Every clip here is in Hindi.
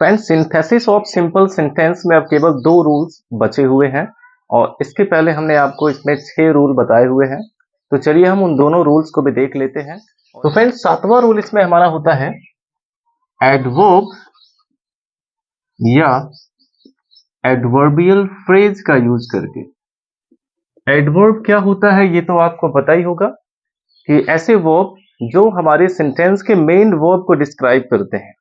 Friends, synthesis of simple sentence में अब केवल 2 रूल्स बचे हुए हैं और इसके पहले हमने आपको इसमें 6 रूल बताए हुए हैं। तो चलिए हम उन दोनों रूल्स को भी देख लेते हैं। तो फ्रेंड्स, 7वां रूल इसमें हमारा होता है एडवर्ब या एडवर्बियल फ्रेज का यूज करके। एडवर्ब क्या होता है ये तो आपको पता ही होगा कि ऐसे वर्ब जो हमारे सेंटेंस के मेन वर्ब को डिस्क्राइब करते हैं।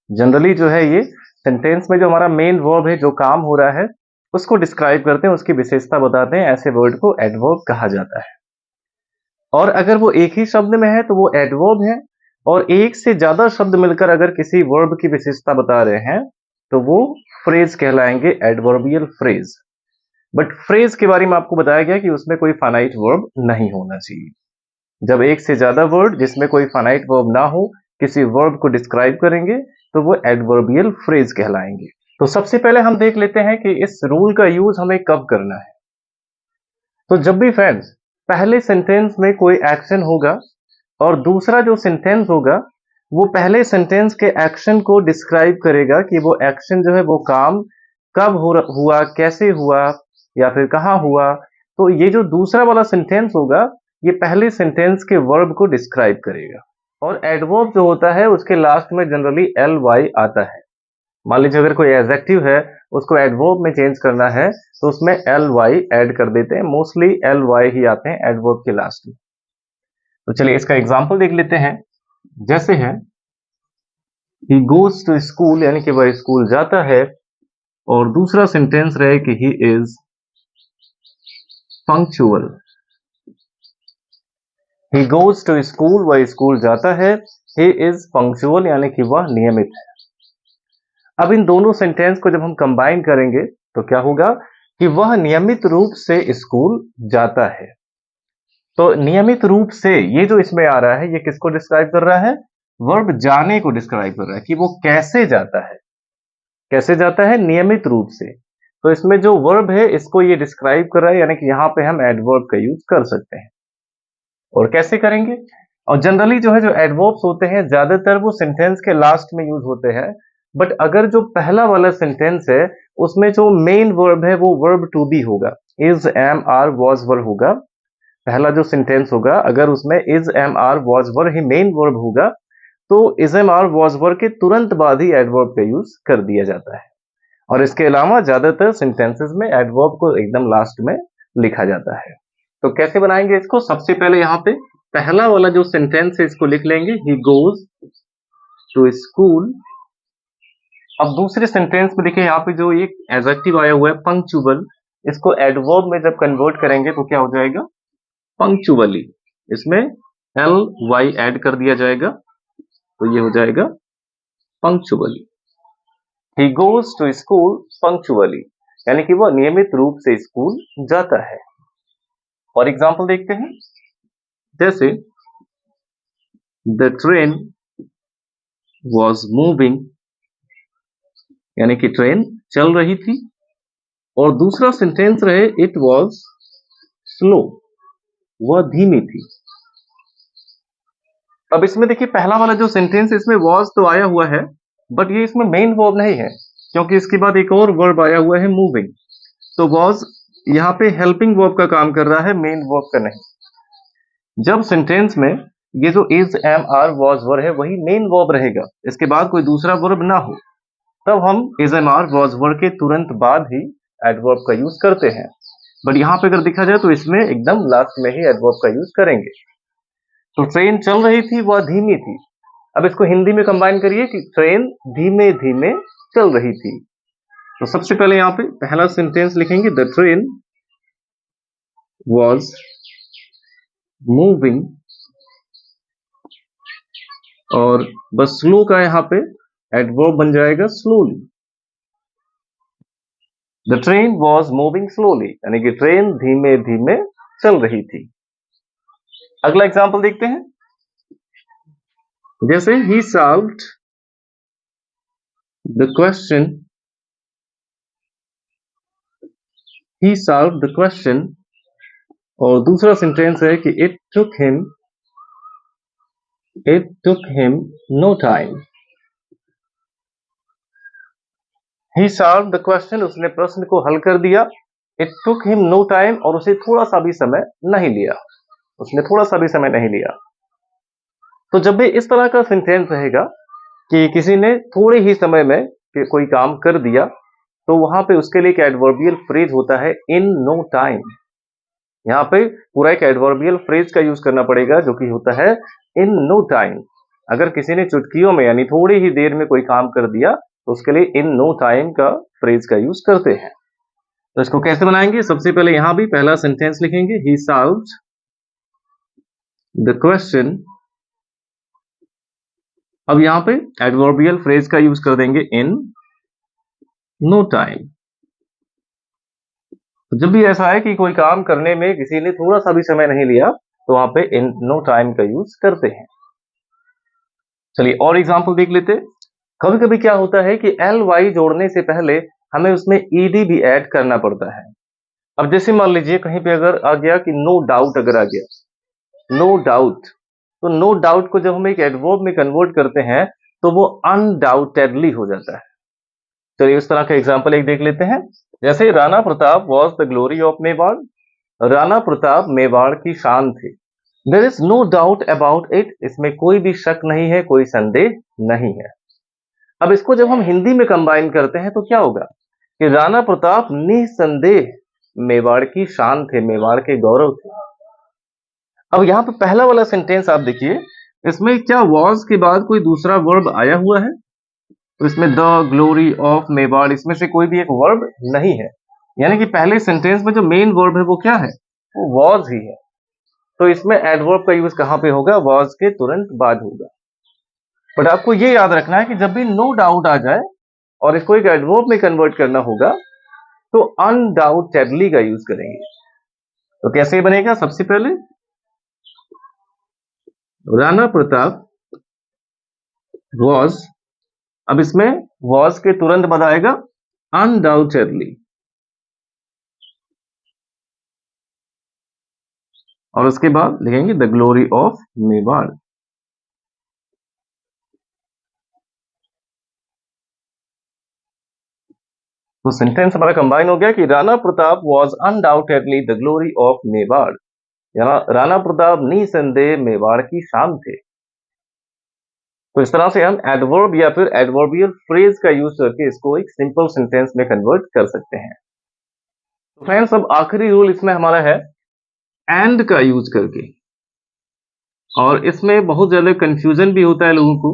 जनरली जो है ये सेंटेंस में जो हमारा मेन वर्ब है, जो काम हो रहा है, उसको डिस्क्राइब करते हैं, उसकी विशेषता बताते हैं। ऐसे वर्ड को एडवर्ब कहा जाता है। और अगर वो एक ही शब्द में है तो वो एडवर्ब है, और एक से ज्यादा शब्द मिलकर अगर किसी वर्ब की विशेषता बता रहे हैं तो वो फ्रेज कहलाएंगे, एडवर्बियल फ्रेज। बट फ्रेज के बारे में आपको बताया गया कि उसमें कोई फाइनाइट वर्ब नहीं होना चाहिए। जब एक से ज्यादा वर्ड जिसमें कोई फाइनाइट वर्ब ना हो किसी वर्ब को डिस्क्राइब करेंगे तो वो एडवर्बियल फ्रेज कहलाएंगे। तो सबसे पहले हम देख लेते हैं कि इस रूल का यूज हमें कब करना है। तो जब भी फ्रेंड्स पहले सेंटेंस में कोई एक्शन होगा और दूसरा जो सेंटेंस होगा वो पहले सेंटेंस के एक्शन को डिस्क्राइब करेगा कि वो एक्शन जो है वो काम कब हुआ, कैसे हुआ, या फिर कहाँ हुआ। तो ये जो दूसरा वाला सेंटेंस होगा ये पहले सेंटेंस के वर्ब को डिस्क्राइब करेगा। और एडवर्ब जो होता है उसके लास्ट में जनरली एल वाई आता है। मान लीजिए अगर कोई एडजेक्टिव है उसको एडवर्ब में चेंज करना है तो उसमें एल वाई ऐड कर देते हैं। मोस्टली एल वाई ही आते हैं एडवर्ब के लास्ट में। तो चलिए इसका एग्जांपल देख लेते हैं। जैसे है ही गोज टू स्कूल, यानी कि वह स्कूल जाता है, और दूसरा सेंटेंस रहे कि he is punctual. He goes to school, वह स्कूल जाता है। ही इज पंक्चुअल, यानी कि वह नियमित है। अब इन दोनों सेंटेंस को जब हम कंबाइन करेंगे तो क्या होगा कि वह नियमित रूप से स्कूल जाता है। तो नियमित रूप से ये जो इसमें आ रहा है ये किसको डिस्क्राइब कर रहा है? वर्ब जाने को डिस्क्राइब कर रहा है कि वो कैसे जाता है। कैसे जाता है? नियमित रूप से। तो इसमें जो वर्ब है इसको ये डिस्क्राइब कर रहा है, यानी कि यहां पे हम एडवर्ब का यूज कर सकते हैं। और कैसे करेंगे? और जनरली जो है जो एडवर्ब्स होते हैं ज्यादातर वो सेंटेंस के लास्ट में यूज होते हैं। बट अगर जो पहला वाला सेंटेंस है उसमें जो मेन वर्ब है वो वर्ब टू बी होगा, is am are was were होगा। पहला जो सेंटेंस होगा अगर उसमें is am are was were ही मेन वर्ब होगा तो is am are was were के तुरंत बाद ही एडवर्ब का यूज कर दिया जाता है। और इसके अलावा ज्यादातर सेंटेंसेस में एडवर्ब को एकदम लास्ट में लिखा जाता है। तो कैसे बनाएंगे इसको? सबसे पहले यहाँ पे पहला वाला जो सेंटेंस है इसको लिख लेंगे, ही गोज टू स्कूल। अब दूसरे सेंटेंस में देखिए यहाँ पे जो एक एडजेक्टिव आया हुआ है पंक्चुअल, इसको एडवर्ब में जब कन्वर्ट करेंगे तो क्या हो जाएगा? पंक्चुअली। इसमें एल वाई ऐड कर दिया जाएगा तो ये हो जाएगा punctually. He goes to school punctually, यानी कि वो नियमित रूप से स्कूल जाता है। और एग्जांपल देखते हैं। जैसे द ट्रेन वॉज मूविंग, यानी कि ट्रेन चल रही थी। और दूसरा सेंटेंस रहे इट वॉज स्लो, वह धीमी थी। अब इसमें देखिए पहला वाला जो सेंटेंस इसमें वॉज तो आया हुआ है बट ये इसमें मेन वर्ब नहीं है, क्योंकि इसके बाद एक और वर्ब आया हुआ है मूविंग। तो वॉज यहाँ पे हेल्पिंग वर्ब का काम कर रहा है, मेन वर्ब का नहीं। जब सेंटेंस में ये जो is am are was were है वही मेन वर्ब रहेगा, इसके बाद कोई दूसरा वर्ब ना हो, तब हम is am are was were के तुरंत बाद ही एडवर्ब का यूज करते हैं। बट यहाँ पे अगर देखा जाए तो इसमें एकदम लास्ट में ही एडवर्ब का यूज करेंगे। तो ट्रेन चल रही थी, वह धीमी थी। अब इसको हिंदी में कंबाइन करिए कि ट्रेन धीमे धीमे चल रही थी। तो सबसे पहले यहाँ पे पहला सेंटेंस लिखेंगे, द ट्रेन वॉज मूविंग, और बस स्लो का यहाँ पे एडवर्ब बन जाएगा slowly. The train was moving slowly, यानी कि ट्रेन धीमे धीमे चल रही थी। अगला एग्जांपल देखते हैं। जैसे he solved the question, he solved the question, और दूसरा सेंटेंस है कि it took him no time. He solved the question, उसने प्रश्न को हल कर दिया। It took him no time, और उसे थोड़ा सा भी समय नहीं लिया, उसने थोड़ा सा भी समय नहीं लिया। तो जब भी इस तरह का सेंटेंस रहेगा कि किसी ने थोड़े ही समय में कोई काम कर दिया, तो वहां पे उसके लिए एक एडवर्बियल फ्रेज होता है इन नो टाइम। यहाँ पे पूरा एक एडवर्बियल फ्रेज का यूज करना पड़ेगा जो कि होता है इन नो टाइम। अगर किसी ने चुटकियों में यानी थोड़ी ही देर में कोई काम कर दिया तो उसके लिए इन नो टाइम का फ्रेज का यूज करते हैं। तो इसको कैसे बनाएंगे? सबसे पहले यहां भी पहला सेंटेंस लिखेंगे, ही सॉल्व्ड द क्वेश्चन। अब यहां पे एडवर्बियल फ्रेज का यूज कर देंगे इन नो टाइम। तो जब भी ऐसा है कि कोई काम करने में किसी ने थोड़ा सा भी समय नहीं लिया तो वहां पे इन नो टाइम का यूज करते हैं। चलिए और एग्जांपल देख लेते हैं। कभी कभी क्या होता है कि एल वाई जोड़ने से पहले हमें उसमें ईडी भी ऐड करना पड़ता है। अब जैसे मान लीजिए कहीं पे अगर आ गया कि नो डाउट, अगर आ गया नो डाउट, तो नो डाउट को जब हम एक एडवर्ब में कन्वर्ट करते हैं तो वो अनडाउटेडली हो जाता है। चलिए उस तरह का एग्जांपल एक देख लेते हैं। जैसे Rana Pratap was the glory of Mewar, Rana Pratap Mewar की शान थे। There is no doubt about it, इसमें कोई भी शक नहीं है, कोई संदेह नहीं है। अब इसको जब हम हिंदी में कंबाइन करते हैं तो क्या होगा कि राणा प्रताप निसंदेह मेवाड़ की शान थे, मेवाड़ के गौरव थे। अब यहाँ पे पहला वाला सेंटेंस आप देखिए, इसमें क्या वॉज के बाद कोई दूसरा वर्ब आया हुआ है? तो इसमें द ग्लोरी ऑफ मेवाड़, इसमें से कोई भी एक वर्ब नहीं है। यानी कि पहले सेंटेंस में जो मेन वर्ब है वो क्या है? वो वॉज ही है। तो इसमें एडवर्ब का यूज कहां पे होगा? वॉज के तुरंत बाद होगा। बट आपको ये याद रखना है कि जब भी नो डाउट आ जाए और इसको एक एडवर्ब में कन्वर्ट करना होगा तो अनडाउटेडली का यूज करेंगे। तो कैसे बनेगा? सबसे पहले राणा प्रताप वॉज, अब इसमें वॉज के तुरंत बाद आएगा अनडाउटेडली, और उसके बाद लिखेंगे द ग्लोरी ऑफ मेवाड़। तो सेंटेंस हमारा कंबाइन हो गया कि Rana Pratap was undoubtedly the glory of Mewar, यानी राणा प्रताप निसंदेह मेवाड़ की शान थे। तो इस तरह से हम एडवर्ब या फिर एडवर्बियल फ्रेज का यूज करके इसको एक सिंपल सेंटेंस में कन्वर्ट कर सकते हैं। तो फ्रेंड्स अब आखिरी रूल इसमें हमारा है एंड का यूज करके, और इसमें बहुत ज्यादा कंफ्यूजन भी होता है लोगों को,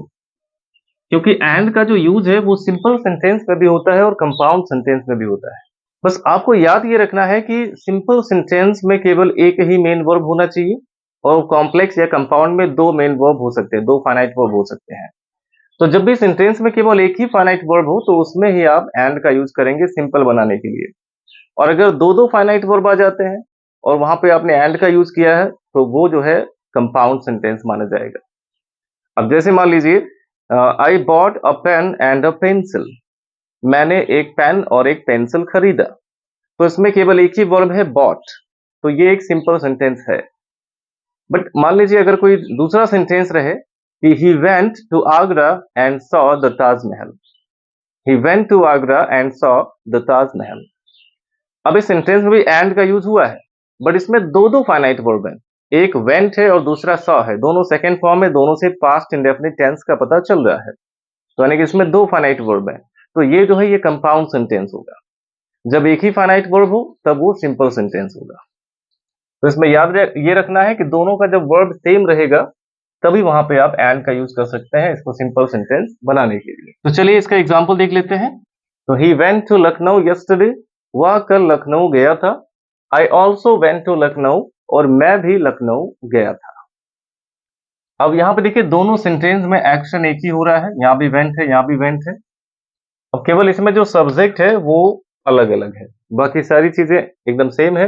क्योंकि एंड का जो यूज है वो सिंपल सेंटेंस में भी होता है और कंपाउंड सेंटेंस में भी होता है। बस आपको याद ये रखना है कि सिंपल सेंटेंस में केवल एक ही मेन वर्ब होना चाहिए, और कॉम्प्लेक्स या कंपाउंड में दो मेन वर्ब हो सकते हैं, दो फाइनाइट वर्ब हो सकते हैं। तो जब भी सेंटेंस में केवल एक ही फाइनाइट वर्ब हो तो उसमें ही आप एंड का यूज करेंगे सिंपल बनाने के लिए। और अगर दो दो फाइनाइट वर्ब आ जाते हैं और वहां पे आपने एंड का यूज किया है तो वो जो है कंपाउंड सेंटेंस माना जाएगा। अब जैसे मान लीजिए I bought a pen and a pencil, मैंने एक पेन और एक पेंसिल खरीदा, तो इसमें केवल एक ही वर्ब है बॉट, तो ये एक सिंपल सेंटेंस है। बट मान लीजिए अगर कोई दूसरा सेंटेंस रहे कि he went to Agra and saw the Taj Mahal, he went to Agra and saw the Taj Mahal. अब इस सेंटेंस में भी एंड का यूज हुआ है, बट इसमें दो दो फाइनाइट वर्ब है, एक वेंट है और दूसरा सॉ है, दोनों सेकंड फॉर्म है, दोनों से पास्ट इंडेफिनिट टेंस का पता चल रहा है। तो यानी कि इसमें दो फाइनाइट वर्ब है, तो ये जो है ये कंपाउंड सेंटेंस होगा। जब एक ही फाइनाइट वर्ब हो तब वो सिंपल सेंटेंस होगा। तो इसमें याद ये रखना है कि दोनों का जब वर्ब सेम रहेगा तभी वहां पे आप एंड का यूज कर सकते हैं इसको सिंपल सेंटेंस बनाने के लिए। तो चलिए इसका एग्जांपल देख लेते हैं। तो he went to Lucknow yesterday, वह कल लखनऊ गया था। I also went to Lucknow, और मैं भी लखनऊ गया था। अब यहाँ पे देखिए दोनों सेंटेंस में एक्शन एक ही हो रहा है, यहाँ भी वेंट है, यहाँ भी वेंट है। अब केवल इसमें जो सब्जेक्ट है वो अलग अलग है, बाकी सारी चीजें एकदम सेम है।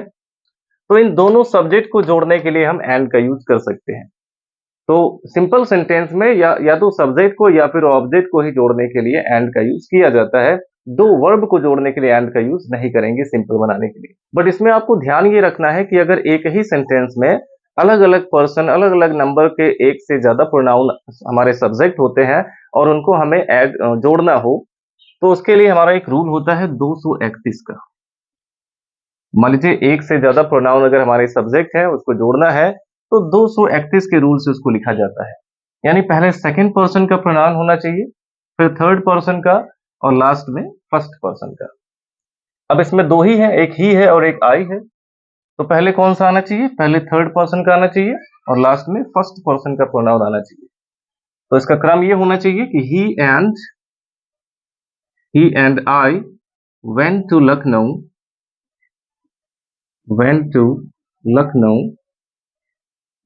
तो इन दोनों सब्जेक्ट को जोड़ने के लिए हम एंड का यूज कर सकते हैं। तो सिंपल सेंटेंस में या तो सब्जेक्ट को या फिर ऑब्जेक्ट को ही जोड़ने के लिए एंड का यूज किया जाता है, दो वर्ब को जोड़ने के लिए एंड का यूज नहीं करेंगे सिंपल बनाने के लिए। बट इसमें आपको ध्यान ये रखना है कि अगर एक ही सेंटेंस में अलग अलग पर्सन, अलग अलग नंबर के एक से ज्यादा प्रोनाउन हमारे सब्जेक्ट होते हैं और उनको हमें जोड़ना हो, तो उसके लिए हमारा एक रूल होता है 231 का। मान लीजिए एक से ज्यादा प्रोनाउन अगर हमारे सब्जेक्ट है उसको जोड़ना है तो 231 के रूल से उसको लिखा जाता है। यानी पहले सेकंड पर्सन का प्रोनाउन होना चाहिए, फिर थर्ड पर्सन का, और लास्ट में फर्स्ट पर्सन का। अब इसमें दो ही है, एक ही है और एक आई है, तो पहले कौन सा आना चाहिए? पहले थर्ड पर्सन का आना चाहिए और लास्ट में फर्स्ट पर्सन का प्रोनाउन आना चाहिए। तो इसका क्रम ये होना चाहिए कि he and I went to Lucknow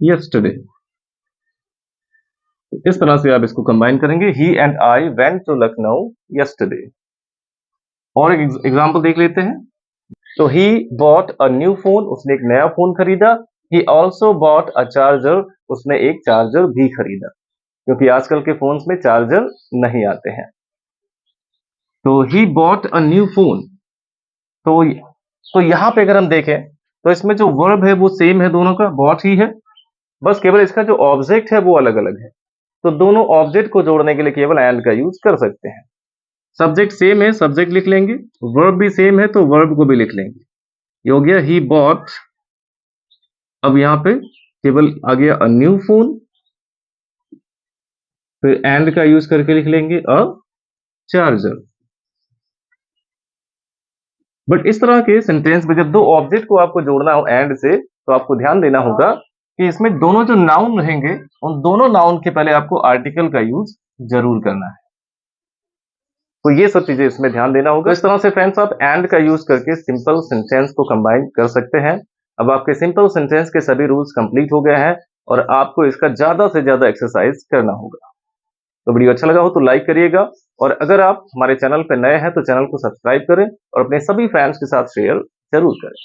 yesterday। इस तरह से आप इसको कंबाइन करेंगे, he and I went to Lucknow yesterday। और एक एग्जांपल देख लेते हैं। तो he bought a new phone, उसने एक नया फोन खरीदा। He also bought a charger, उसने एक चार्जर भी खरीदा, क्योंकि आजकल के फोन्स में चार्जर नहीं आते हैं। तो he bought a new phone. तो यहां पे अगर हम देखें तो इसमें जो वर्ब है वो सेम है, दोनों का बॉट ही है, बस केवल इसका जो ऑब्जेक्ट है वो अलग अलग है। तो दोनों ऑब्जेक्ट को जोड़ने के लिए केवल एंड का यूज कर सकते हैं। सब्जेक्ट सेम है, सब्जेक्ट लिख लेंगे, वर्ब भी सेम है तो वर्ब को भी लिख लेंगे। ये हो गया ही बॉट। अब यहां पे केवल आ गया अ न्यू फोन, फिर एंड का यूज करके लिख लेंगे अ चार्जर। बट इस तरह के सेंटेंस में जब दो ऑब्जेक्ट को आपको जोड़ना हो एंड से, तो आपको ध्यान देना होगा कि इसमें दोनों जो नाउन रहेंगे उन दोनों नाउन के पहले आपको आर्टिकल का यूज जरूर करना है। तो ये सब चीजें इसमें ध्यान देना होगा। इस तरह से फ्रेंड्स आप एंड का यूज करके सिंपल सेंटेंस को कंबाइन कर सकते हैं। अब आपके सिंपल सेंटेंस के सभी रूल्स कंप्लीट हो गए हैं और आपको इसका ज्यादा से ज्यादा एक्सरसाइज करना होगा। तो वीडियो अच्छा लगा हो तो लाइक करिएगा, और अगर आप हमारे चैनल पर नए हैं तो चैनल को सब्सक्राइब करें और अपने सभी फ्रेंड्स के साथ शेयर जरूर करें।